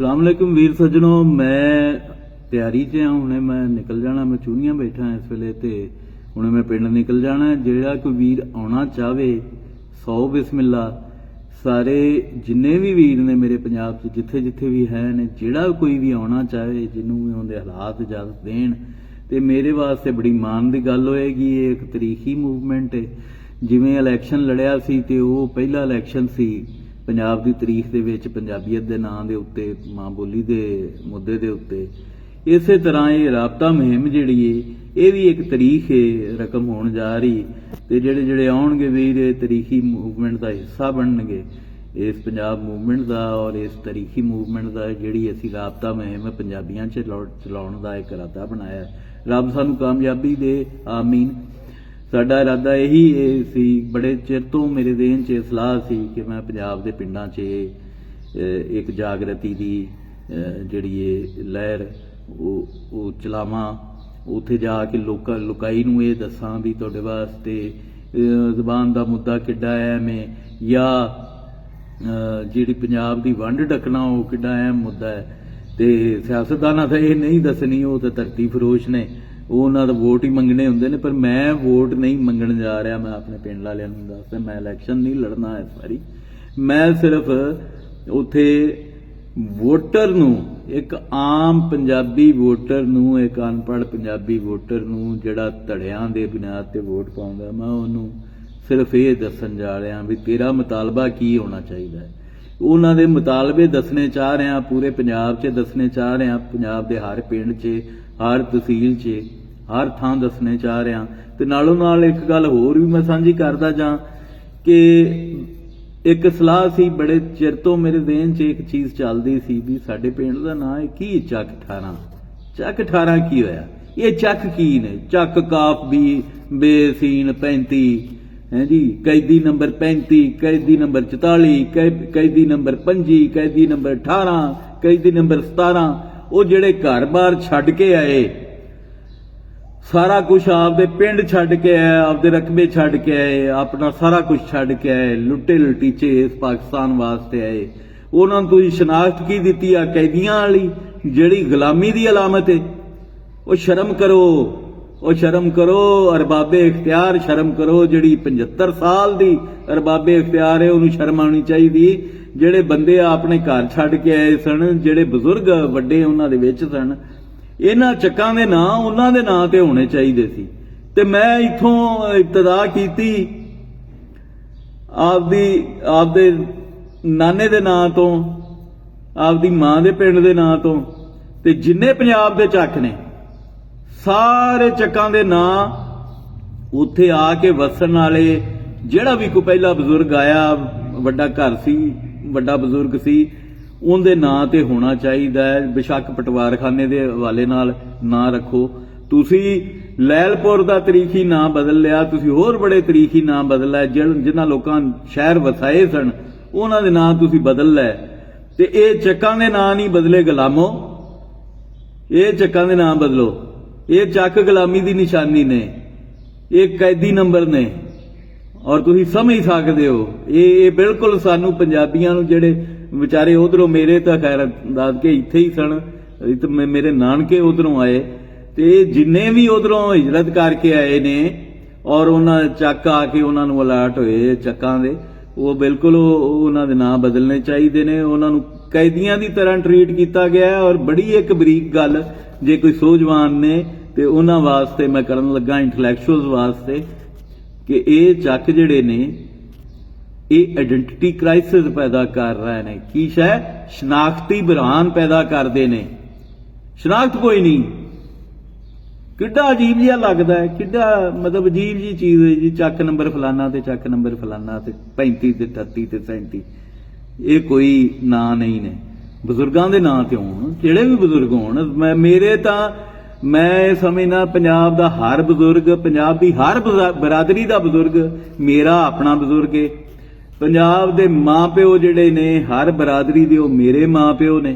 सलामकुम वीर सज्जनों, मैं तैयारी च हाँ। हुणे मैं निकल जाना, मैं चूनिया बैठा इस वेले ते हुणे मैं पिंड निकल जाना। जेड़ा कोई वीर आना चाहे 100 बिस्मिल्ला। सारे जिन्ने भी वीर ने मेरे पंजाब च जिथे जिथे भी है ने, जेड़ा कोई भी आना चाहे, जिन्हों भी उनके हालात इजाजत देन ते मेरे वास्ते बड़ी मान की गल होएगी। ये एक तरीखी मूवमेंट है। जिवें इलैक्शन लड़िया सी ते वो पहला इलैक्शन सी पंजाब की तरीख दे विच पंजाबीयत के नां दे उत्ते, मां बोली के मुद्दे के उत्ते। इस तरह ये राबता मुहिम जिहड़ी है ये भी एक तरीख है, रकम होने जा रही। तो जेड़े जेड़े आउणगे वीर तरीखी मूवमेंट का हिस्सा बनणगे इस पंजाब मूवमेंट का और इस तरीखी मूवमेंट का जिहड़ी असीं राबता मुहिम पंजाबियां च चलाउण का एक इरादा बनाया। रब सानूं कामयाबी दे, आमीन। साडा इरादा यही सी, बड़े चिर तो मेरे देन च सलाह सी कि मैं पंजाब के पिंडां च एक जागृति की जिहड़ी लहर वो चलावां। उत्थे जाके लुकाई नूं ये दसां भी तुहाडे वास्ते ज़बान का मुद्दा किड्डा अहम है, या जिहड़ी पंजाब की वंड डकना वो किड्डा अहम मुद्दा है। तो सियासतदानां तां ये नहीं दसनी, वो तो धरती फरोश ने, उन्होंने तो वोट ही मंगने होंगे ने। पर मैं वोट नहीं मंगण जा रहा। मैं अपने पिंड वालियां नूं दसदा, मैं इलैक्शन नहीं लड़ना इस बारी। मैं सिर्फ उत्थे वोटर नूं, एक आम पंजाबी वोटर नूं, एक अनपढ़ पंजाबी वोटर नूं जिहड़ा धड़ियां दे बुनियाद ते वोट पाउंदा, मैं उहनूं सिर्फ ये दस्सण जा रहा भी तेरा मुतालबा की होना चाहिए। उन्हां दे मुतालबे दसने चाह रहा, पूरे पंजाब च दसने चाह रहा, पंजाब दे हर पिंड च, हर तहसील च, हर थां दसने चाह रहा। ते नालों नाल एक गल होर भी मैं सांझी करदा जां कि एक सलाह सी, बड़े चिर तो मेरे देन च एक चीज़ चलदी सी भी साडे पिंड दा नां है की चक 18। चक 18 की होया? ये चक की ने? चक काफ भी बेसीन 35 है जी, कैदी नंबर 35, कैदी नंबर 44, कैदी नंबर 25, कैदी नंबर 18, कैदी नंबर 17। वो जेड़े घर बार छड्ड के आए, सारा कुछ आपदे पिंड छड्ड के आए, आपदे रकबे छड्ड के आए, अपना सारा कुछ छड्ड के आए, लुटे लुटीचे इस पाकिस्तान वास्ते आए। उन्होंने तुसीं शनाख्त की दी आ कैदियां वाली, जिहड़ी गुलामी की अलामत है। वो शर्म करो, वो शर्म करो। अरबाबे इख्तियार शर्म करो। जिहड़ी 75 साल की अरबाबे इख्तियार है उन्होंने शर्म आनी चाहिए। जिहड़े बंदे अपने घर छड्ड के आए सन, जिहड़े बजुर्ग वड्डे उन्हां दे विच सन, इन्हां चक्कां दे नां उन्हां दे नां ते होने चाहिए सी। ते मैं इत्थों इब्तदा कीती आपदे नाने दे नां तो, आपदी मां दे पिंड दे नां तो, ते जिन्ने पंजाब दे चक ने सारे चक्कां दे नां उत्थे आके वसन वाले, जिहड़ा भी कोई पहला बजुर्ग आया, वड्डा घर सी, वड्डा बजुर्ग सी, उनके नां ते होना चाहिए। बेशक पटवारखाने के हवाले नाल नां रखो। तुसी लैलपुर का तरीखी नां बदल लिया, तुसी होर बड़े तरीखी नां बदल लिया। जिन्हां लोकां शहर वसाए सन उन्हां दे नां तुसी बदल लै। ते ये चक्कां दे नां नहीं बदले गुलामो, ये चक्कां दे नां बदलो। ये चक गुलामी की निशानी ने, ये कैदी नंबर ने, और तुसी समझ सकते हो। ये बिल्कुल सानू पंजाबियां नूं, जिहड़े विचारे उधरों, मेरे तो खैर दादके इत्थे ही सन, मेरे नानके उधरों आए, ते जिन्ने भी उधरों हिजरत करके आए ने और उन्होंने चक आके उन्होंने अलर्ट होए चक्कां दे, वो बिल्कुल उन्होंने दे नां बदलने चाहिए ने। उन्होंने कैदियां की तरह ट्रीट किया गया है। और बड़ी एक बरीक गल जे कोई सूझवान ने ते उन्हां वास्ते मैं करन लगा, इंटलैक्चुअल्स वास्ते, कि ये चक जिहड़े ने ये आइडेंटिटी क्राइसिस पैदा कर रहे हैं। की शै? शनाख्ती बरहान पैदा करते हैं। शनाख्त कोई नहीं, किड्डा अजीब जिहा लगता है, किड्डा मतलब अजीब जी चीज़ है जी। चक नंबर फलाना ते चक नंबर फलाना ते 35 ते 38 ते 37, ये कोई नां नहीं ने। बजुर्गों के नां ते होण, जिहड़े भी बजुर्ग होण, मेरे तां मैं समझना पंजाब का हर बजुर्ग, पंजाब की हर बरादरी का बजुर्ग मेरा अपना बजुर्ग है। पंजाब के माँ प्यो जिहड़े ने हर बरादरी दे, मेरे माँ प्यो ने।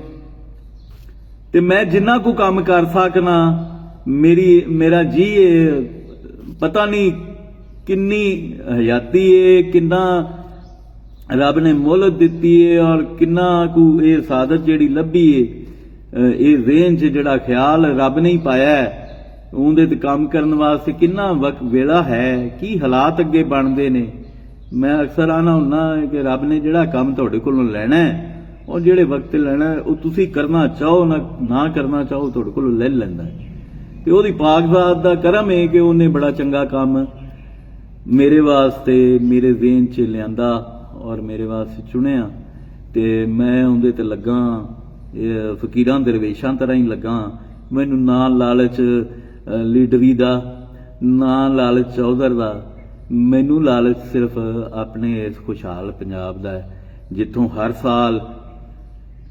ते मैं जिन्ना को काम कर सकना, मेरा जी पता नहीं किन्नी हयाती है, किन्ना रब ने मोहलत दिती है और किन्ना कु ये सादत जिहड़ी लभी है ये रेंज जिहड़ा ख्याल रब ने ही पाया है उहदे ते काम करन वास्ते किन्ना वक्त वेला है की हालात अगे बनते ने। मैं अक्सर आना हुन्ना कि रब ने जिहड़ा काम तुहाडे कोलों लैना है और जिहड़े वक्त लैना है वो तुसीं करना चाहो ना करना चाहो तुहाडे कोलों ले लैंदा है। ते ओहदी पाक ज़ात दा करम है कि उन्हें बड़ा चंगा काम मेरे वास्ते मेरे ज़हन च लिआंदा और मेरे वास्ते चुनिया ते मैं उहदे ते लगा फकीरां दरवेशां तरह ही लगा। मैनूं ना लालच लीडरी दा ना लालच चौधर दा, मैनूं लालच सिर्फ अपने इस खुशहाल पंजाब दा है जिथों हर साल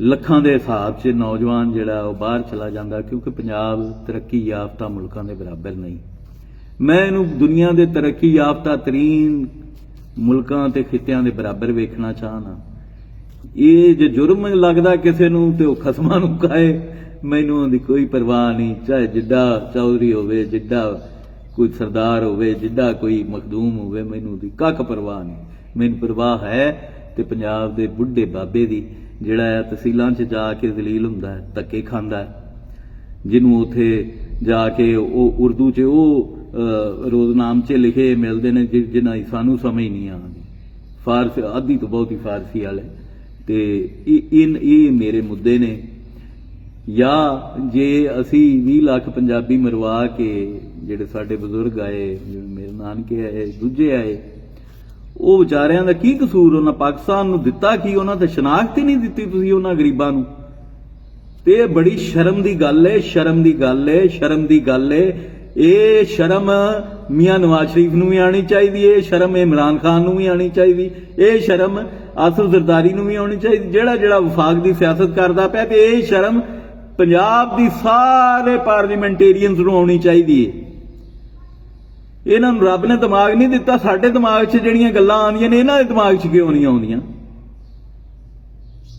ਲੱਖਾਂ ਦੇ ਹਿਸਾਬ 'ਚ ਨੌਜਵਾਨ ਜਿਹੜਾ ਉਹ ਬਾਹਰ ਚਲਾ ਜਾਂਦਾ ਕਿਉਂਕਿ ਪੰਜਾਬ ਤਰੱਕੀ ਯਾਫਤਾ ਮੁਲਕਾਂ ਦੇ ਬਰਾਬਰ ਨਹੀਂ। ਮੈਂ ਇਹਨੂੰ ਦੁਨੀਆ ਦੇ ਤਰੱਕੀ ਯਾਫਤਾ ਤਰੀਨ ਮੁਲਕਾਂ ਤੇ ਖਿੱਤਿਆਂ ਦੇ ਬਰਾਬਰ ਵੇਖਣਾ ਚਾਹਨਾ। ਇਹ ਜੇ ਜੁਰਮ ਲੱਗਦਾ ਕਿਸੇ ਨੂੰ ਤੇ ਉਹ ਖਸਮਾਂ ਨੂੰ ਕਾਏ, ਮੈਨੂੰ ਉਹਦੀ ਕੋਈ ਪਰਵਾਹ ਨਹੀਂ, ਚਾਹੇ ਜਿੱਡਾ ਚੌਧਰੀ ਹੋਵੇ, ਜਿੱਡਾ ਕੋਈ ਸਰਦਾਰ ਹੋਵੇ, ਜਿੱਡਾ ਕੋਈ ਮਖਦੂਮ ਹੋਵੇ, ਮੈਨੂੰ ਉਹਦੀ ਕੱਖ ਪਰਵਾਹ ਨਹੀਂ। ਮੈਨੂੰ ਪਰਵਾਹ ਹੈ ਤੇ ਪੰਜਾਬ ਦੇ ਬੁੱਢੇ ਬਾਬੇ ਦੀ ਜਿਹੜਾ ਹੈ ਤਹਿਸੀਲਾਂ 'ਚ ਜਾ ਕੇ ਜ਼ਲੀਲ ਹੁੰਦਾ ਹੈ, ਧੱਕੇ ਖਾਂਦਾ ਹੈ, ਜਿਹਨੂੰ ਉੱਥੇ ਜਾ ਕੇ ਉਹ ਉਰਦੂ 'ਚ ਉਹ ਰੋਜ਼ਨਾਮਚੇ ਲਿਖੇ ਮਿਲਦੇ ਨੇ ਜਿਨ੍ਹਾਂ ਦੀ ਸਾਨੂੰ ਸਮਝ ਨਹੀਂ ਆਉਂਦੀ, ਫਾਰਸੀ ਅੱਧੀ ਤੋਂ ਬਹੁਤੀ ਫਾਰਸੀ ਵਾਲੇ। ਤੇ ਇਹ ਮੇਰੇ ਮੁੱਦੇ ਨੇ। ਜਾਂ ਜੇ ਅਸੀਂ 20 ਲੱਖ ਪੰਜਾਬੀ ਮਰਵਾ ਕੇ ਜਿਹੜੇ ਸਾਡੇ ਬਜ਼ੁਰਗ ਆਏ, ਜਿਵੇਂ ਮੇਰੇ ਨਾਨਕੇ ਆਏ, ਦੂਜੇ ਆਏ, ਉਹ ਵਿਚਾਰਿਆਂ ਦਾ ਕੀ ਕਸੂਰ? ਉਹਨਾਂ ਪਾਕਿਸਤਾਨ ਨੂੰ ਦਿੱਤਾ ਕੀ? ਉਹਨਾਂ ਤੇ ਸ਼ਨਾਖਤ ਹੀ ਨਹੀਂ ਦਿੱਤੀ ਤੁਸੀਂ ਉਹਨਾਂ ਗਰੀਬਾਂ ਨੂੰ। ਤੇ ਇਹ ਬੜੀ ਸ਼ਰਮ ਦੀ ਗੱਲ ਹੈ, ਸ਼ਰਮ ਦੀ ਗੱਲ ਹੈ, ਸ਼ਰਮ ਦੀ ਗੱਲ ਹੈ। ਇਹ ਸ਼ਰਮ ਮੀਆਂ ਨਵਾਜ਼ ਸ਼ਰੀਫ ਨੂੰ ਵੀ ਆਣੀ ਚਾਹੀਦੀ ਹੈ, ਸ਼ਰਮ ਇਮਰਾਨ ਖਾਨ ਨੂੰ ਵੀ ਆਣੀ ਚਾਹੀਦੀ, ਇਹ ਸ਼ਰਮ ਆਸਿਫ ਜ਼ਰਦਾਰੀ ਨੂੰ ਵੀ ਆਉਣੀ ਚਾਹੀਦੀ, ਜਿਹੜਾ ਵਫਾਕ ਦੀ ਸਿਆਸਤ ਕਰਦਾ ਪਿਆ। ਤੇ ਇਹ ਸ਼ਰਮ ਪੰਜਾਬ ਦੀ ਸਾਰੇ ਪਾਰਲੀਮੈਂਟੇਰੀਅਨਸ ਨੂੰ ਆਉਣੀ ਚਾਹੀਦੀ ਹੈ। ਇਹਨਾਂ ਨੂੰ ਰੱਬ ਨੇ ਦਿਮਾਗ ਨਹੀਂ ਦਿੱਤਾ, ਸਾਡੇ ਦਿਮਾਗ 'ਚ ਜਿਹੜੀਆਂ ਗੱਲਾਂ ਆਉਂਦੀਆਂ ਨੇ ਇਹਨਾਂ ਦੇ ਦਿਮਾਗ 'ਚ ਕਿਉਂ ਨਹੀਂ ਆਉਂਦੀਆਂ?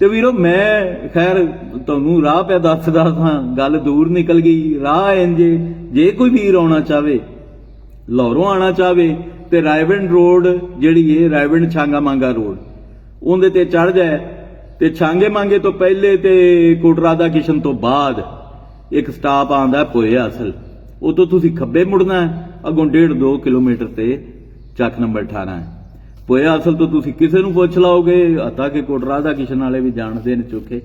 ਤੇ ਵੀਰੋ ਮੈਂ ਖੈਰ ਤੁਹਾਨੂੰ ਰਾਹ ਪਿਆ ਦੱਸਦਾ ਸਾਂ, ਗੱਲ ਦੂਰ ਨਿਕਲ ਗਈ। ਰਾਹ ਇੰਜੇ ਜੇ ਕੋਈ ਵੀਰ ਆਉਣਾ ਚਾਹਵੇ, ਲਾਹੌਰੋਂ ਆਉਣਾ ਚਾਹਵੇ ਤੇ ਰਾਏਵਿੰਡ ਰੋਡ ਜਿਹੜੀ ਹੈ, ਰਾਏਵਿੰਡ ਛਾਂਗਾ ਮਾਂਗਾ ਰੋਡ, ਉਹਦੇ ਤੇ ਚੜ ਜਾਏ ਤੇ ਛਾਂਗੇ ਮਾਂਗੇ ਤੋਂ ਪਹਿਲੇ ਤੇ ਕੋਟਰਾਦਾ ਕਿਸ਼ਨ ਤੋਂ ਬਾਅਦ ਇੱਕ ਸਟਾਪ ਆਉਂਦਾ ਪੋਏ ਅਸਲ, ਉਦੋਂ ਤੁਸੀਂ ਖੱਬੇ ਮੁੜਨਾ ਹੈ। ਅੱਗੋਂ 1.5-2 ਕਿਲੋਮੀਟਰ ਤੇ ਚੱਕ ਨੰਬਰ 18 ਹੈ। ਪੋਇਆ ਅਸਲ ਤੋਂ ਤੁਸੀਂ ਕਿਸੇ ਨੂੰ ਪੁੱਛ ਲਾਓਗੇ, ਹਤਾ ਕਿ ਕੋਟਰਾਦਾ ਕਿਸ਼ਨ ਵਾਲੇ ਵੀ ਜਾਣਦੇ ਨੇ ਚੋਖੇ,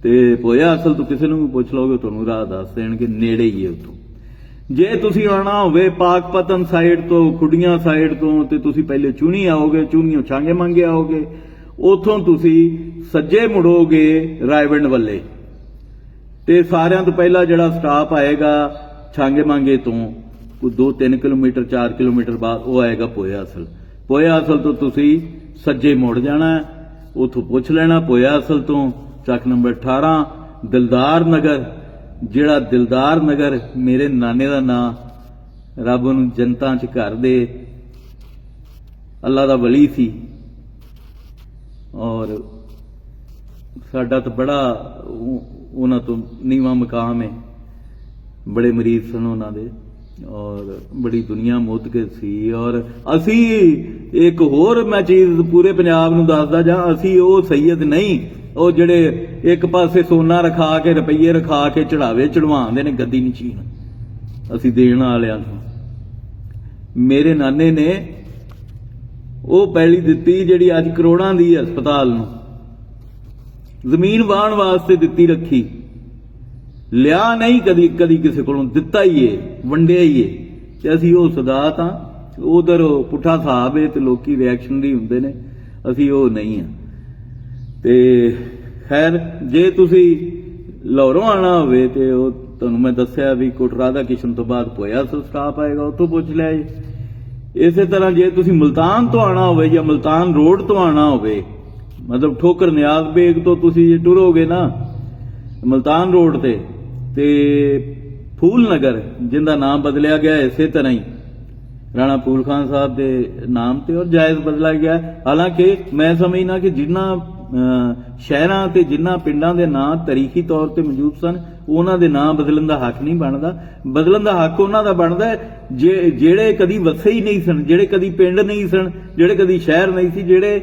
ਤੇ ਪੋਇਆ ਅਸਲ ਤੋਂ ਕਿਸੇ ਨੂੰ ਵੀ ਪੁੱਛ ਲਾਓਗੇ ਤੁਹਾਨੂੰ ਰਾਹ ਦੱਸ ਦੇਣਗੇ, ਨੇੜੇ ਹੀ ਹੈ ਉੱਥੋਂ। ਜੇ ਤੁਸੀਂ ਆਉਣਾ ਹੋਵੇ ਪਾਕਪਤਨ ਸਾਈਡ ਤੋਂ, ਖੁੱਡੀਆਂ ਸਾਈਡ ਤੋਂ, ਤੇ ਤੁਸੀਂ ਪਹਿਲੇ ਚੂਨੀ ਆਓਗੇ, ਚੂਨੀਓ ਛਾਂਗੇ ਮੰਗੇ ਆਓਗੇ, ਉੱਥੋਂ ਤੁਸੀਂ ਸੱਜੇ ਮੁੜੋਗੇ ਰਾਏਵਿੰਡ ਵੱਲੇ, ਤੇ ਸਾਰਿਆਂ ਤੋਂ ਪਹਿਲਾਂ ਜਿਹੜਾ ਸਟਾਪ ਆਏਗਾ ਛਾਂਗੇ ਮੰਗੇ ਤੋਂ ਕੋਈ 2-3 ਕਿਲੋਮੀਟਰ 4 ਕਿਲੋਮੀਟਰ ਬਾਅਦ ਉਹ ਆਏਗਾ ਪੋਇਆ ਅਸਲ। ਪੋਇਆ ਅਸਲ ਤੋਂ ਤੁਸੀਂ ਸੱਜੇ ਮੁੜ ਜਾਣਾ, ਉੱਥੋਂ ਪੁੱਛ ਲੈਣਾ ਪੋਇਆ ਅਸਲ ਤੋਂ ਚੱਕ ਨੰਬਰ 18 ਦਿਲਦਾਰ ਨਗਰ। ਜਿਹੜਾ ਦਿਲਦਾਰ ਨਗਰ ਮੇਰੇ ਨਾਨੇ ਦਾ ਨਾਂ, ਰੱਬ ਨੂੰ ਜਨਤਾ 'ਚ ਘਰ ਦੇ, ਅੱਲਾ ਦਾ ਵਲੀ ਸੀ ਔਰ ਸਾਡਾ ਤਾਂ ਬੜਾ ਉਹਨਾਂ ਤੋਂ ਨੀਵਾਂ ਮਕਾਮ ਹੈ। ਬੜੇ ਮਰੀਜ਼ ਸਨ ਉਹਨਾਂ ਦੇ ਔਰ ਬੜੀ ਦੁਨੀਆ ਮੁਤਕਦ ਸੀ। ਔਰ ਅਸੀਂ ਇੱਕ ਹੋਰ ਮੈਂ ਚੀਜ਼ ਪੂਰੇ ਪੰਜਾਬ ਨੂੰ ਦੱਸਦਾ ਜਾਂ, ਅਸੀਂ ਉਹ ਸੈਯਦ ਨਹੀਂ ਉਹ ਜਿਹੜੇ ਇੱਕ ਪਾਸੇ ਸੋਨਾ ਰਖਾ ਕੇ ਰੁਪਈਏ ਰਖਾ ਕੇ ਚੜਾਵੇ ਚੜਵਾਉਂਦੇ ਨੇ ਗੱਦੀ ਨਚੀਨ। ਅਸੀਂ ਦੇਣ ਵਾਲਿਆਂ ਤੋਂ, ਮੇਰੇ ਨਾਨੇ ਨੇ ਉਹ ਪੈਲੀ ਦਿੱਤੀ ਜਿਹੜੀ ਅੱਜ ਕਰੋੜਾਂ ਦੀ ਹਸਪਤਾਲ ਨੂੰ, ਜ਼ਮੀਨ ਵਾਹਣ ਵਾਸਤੇ ਦਿੱਤੀ ਰੱਖੀ, ਲਿਆ ਨਹੀਂ ਕਦੀ ਕਦੀ ਕਿਸੇ ਕੋਲੋਂ, ਦਿੱਤਾ ਹੀ ਏ, ਵੰਡਿਆ ਹੀ ਏ। ਤੇ ਅਸੀਂ ਉਹ ਸਦਾਤ ਹਾਂ। ਉਧਰ ਪੁੱਠਾ ਹਿਸਾਬ ਏ ਤੇ ਲੋਕੀ ਰਿਐਕਸ਼ਨਰੀ ਹੁੰਦੇ ਨੇ, ਅਸੀਂ ਉਹ ਨਹੀਂ ਹਾਂ। ਤੇ ਖੈਰ ਜੇ ਤੁਸੀਂ ਲਾਹੌਰੋਂ ਆਉਣਾ ਹੋਵੇ ਤੇ ਉਹ ਤੁਹਾਨੂੰ ਮੈਂ ਦੱਸਿਆ ਵੀ ਕੋਟਰਾਦਾ ਕਿਸ਼ਨ ਤੋਂ ਬਾਅਦ ਪੋਇਆ ਸਟਾਪ ਆਏਗਾ, ਉੱਥੋਂ ਪੁੱਛ ਲਿਆ ਜੀ। ਇਸੇ ਤਰ੍ਹਾਂ ਜੇ ਤੁਸੀਂ ਮੁਲਤਾਨ ਤੋਂ ਆਉਣਾ ਹੋਵੇ ਜਾਂ ਮੁਲਤਾਨ ਰੋਡ ਤੋਂ ਆਉਣਾ ਹੋਵੇ, ਮਤਲਬ ਠੋਕਰ ਨਿਆਜ਼ ਬੇਗ ਤੋਂ ਤੁਸੀਂ ਜੇ ਟੁਰੋਗੇ ਨਾ ਮੁਲਤਾਨ ਰੋਡ ਤੇ ਫੂਲ ਨਗਰ, ਜਿੰਦਾ ਨਾਮ ਬਦਲਿਆ ਗਿਆ ਇਸੇ ਤਰ੍ਹਾਂ ਹੀ ਰਾਣਾ ਫੂਲ ਖਾਨ ਸਾਹਿਬ ਦੇ ਨਾਮ ਤੇ, ਔਰ ਜਾਇਜ਼ ਬਦਲਿਆ ਗਿਆ। ਹਾਲਾਂਕਿ ਮੈਂ ਸਮਝਣਾ ਕਿ ਜਿਨ੍ਹਾਂ ਸ਼ਹਿਰਾਂ ਤੇ ਜਿਨ੍ਹਾਂ ਪਿੰਡਾਂ ਦੇ ਨਾਂ ਤਾਰੀਖੀ ਤੌਰ ਤੇ ਮੌਜੂਦ ਸਨ, ਉਹਨਾਂ ਦੇ ਨਾਂ ਬਦਲਣ ਦਾ ਹੱਕ ਨਹੀਂ ਬਣਦਾ। ਬਦਲਣ ਦਾ ਹੱਕ ਉਹਨਾਂ ਦਾ ਬਣਦਾ ਜਿਹੜੇ ਕਦੀ ਵਸੇ ਹੀ ਨਹੀਂ ਸਨ, ਜਿਹੜੇ ਕਦੀ ਪਿੰਡ ਨਹੀਂ ਸਨ, ਜਿਹੜੇ ਕਦੀ ਸ਼ਹਿਰ ਨਹੀਂ ਸੀ, ਜਿਹੜੇ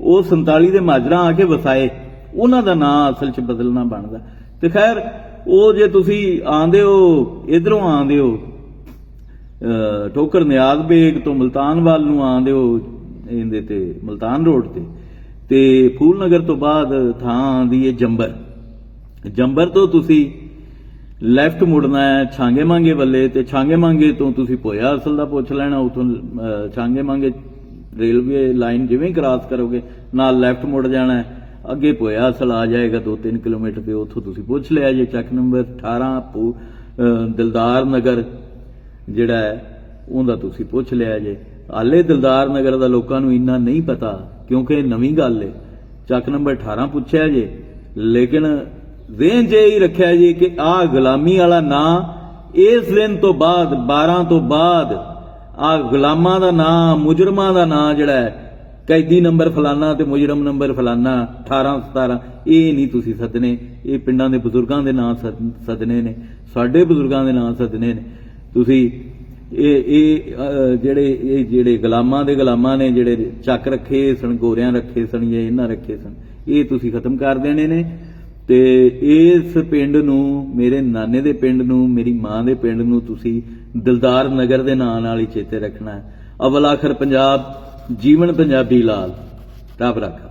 ਉਹ 47 ਦੇ ਮਾਜਰਾ ਆ ਕੇ ਵਸਾਏ, ਉਹਨਾਂ ਦਾ ਨਾਂ ਅਸਲ 'ਚ ਬਦਲਣਾ ਬਣਦਾ। ਤੇ ਖੈਰ ਉਹ ਜੇ ਤੁਸੀਂ ਆਂਦੇ ਹੋ ਇਧਰੋਂ ਆਂਦੇ ਹੋ ਠੋਕਰ ਨਿਆਜ਼ ਬੇਗ ਤੋਂ ਮੁਲਤਾਨ ਵੱਲ ਨੂੰ ਆਂਦੇ ਹੋ ਇਹਦੇ ਤੇ ਮੁਲਤਾਨ ਰੋਡ ਤੇ ਫੂਲ ਨਗਰ ਤੋਂ ਬਾਅਦ ਥਾਂ ਆਂਦੀ ਹੈ ਜੰਬਰ। ਜੰਬਰ ਤੋਂ ਤੁਸੀਂ ਲੈਫਟ ਮੁੜਨਾ ਹੈ ਛਾਂਗੇ ਮਾਂਗੇ ਵੱਲੇ, ਤੇ ਛਾਂਗੇ ਮਾਂਗੇ ਤੋਂ ਤੁਸੀਂ ਪੋਇਆ ਅਸਲ ਦਾ ਪੁੱਛ ਲੈਣਾ। ਉਥੋਂ ਛਾਂਗੇ ਮਾਂਗੇ ਰੇਲਵੇ ਲਾਈਨ ਜਿਵੇਂ ਕ੍ਰਾਸ ਕਰੋਗੇ ਨਾਲ ਲੈਫਟ ਮੁੜ ਜਾਣਾ ਹੈ, ਅੱਗੇ ਪੋਇਆ ਅਸਲ ਆ ਜਾਏਗਾ 2-3 ਕਿਲੋਮੀਟਰ ਤੇ ਉੱਥੋਂ ਤੁਸੀਂ ਪੁੱਛ ਲਿਆ ਜੇ ਚੱਕ ਨੰਬਰ 18 ਦਿਲਦਾਰ ਨਗਰ ਜਿਹੜਾ ਹੈ ਉਹਦਾ ਤੁਸੀਂ ਪੁੱਛ ਲਿਆ ਜੇ। ਹਾਲੇ ਦਿਲਦਾਰ ਨਗਰ ਦਾ ਲੋਕਾਂ ਨੂੰ ਇੰਨਾ ਨਹੀਂ ਪਤਾ ਕਿਉਂਕਿ ਨਵੀਂ ਗੱਲ ਹੈ। ਚੱਕ ਨੰਬਰ 18 ਪੁੱਛਿਆ ਜੇ, ਲੇਕਿਨ ਜ਼ਿਹਨ 'ਚ ਹੀ ਰੱਖਿਆ ਜੀ ਕਿ ਆਹ ਗੁਲਾਮੀ ਵਾਲਾ ਨਾਂ ਇਸ ਦਿਨ ਤੋਂ ਬਾਅਦ 12 ਤੋਂ ਬਾਅਦ ਆਹ ਗੁਲਾਮਾਂ ਦਾ ਨਾਂ ਮੁਜਰਮਾਂ ਦਾ ਨਾਂ ਜਿਹੜਾ ਹੈ ਕੈਦੀ ਨੰਬਰ ਫਲਾਨਾ ਤੇ ਮੁਜਰਮ ਨੰਬਰ ਫਲਾਨਾ 18-17 ਇਹ ਨਹੀਂ ਤੁਸੀਂ ਸੱਦਣੇ। ਇਹ ਪਿੰਡਾਂ ਦੇ ਬਜ਼ੁਰਗਾਂ ਦੇ ਨਾਂ ਸੱਦਣੇ ਨੇ, ਸਾਡੇ ਬਜ਼ੁਰਗਾਂ ਦੇ ਨਾਂ ਸੱਦਣੇ ਨੇ। ਤੁਸੀਂ ਇਹ ਜਿਹੜੇ ਗੁਲਾਮਾਂ ਦੇ ਗੁਲਾਮਾਂ ਨੇ, ਜਿਹੜੇ ਚੱਕ ਰੱਖੇ ਸਨ, ਗੋਰਿਆਂ ਰੱਖੇ ਸਨ ਜਾਂ ਇਹਨਾਂ ਰੱਖੇ ਸਨ, ਇਹ ਤੁਸੀਂ ਖਤਮ ਕਰ ਦੇਣੇ ਨੇ। ਤੇ ਇਸ ਪਿੰਡ ਨੂੰ, ਮੇਰੇ ਨਾਨੇ ਦੇ ਪਿੰਡ ਨੂੰ, ਮੇਰੀ ਮਾਂ ਦੇ ਪਿੰਡ ਨੂੰ ਤੁਸੀਂ ਦਿਲਦਾਰ ਨਗਰ ਦੇ ਨਾਂ ਨਾਲ ਹੀ ਚੇਤੇ ਰੱਖਣਾ ਹੈ। ਅਵਲ ਆਖਰ ਪੰਜਾਬ, ਜੀਵਨ ਪੰਜਾਬੀ ਲਾਲ, ਰੱਬ ਰਾਖਾ।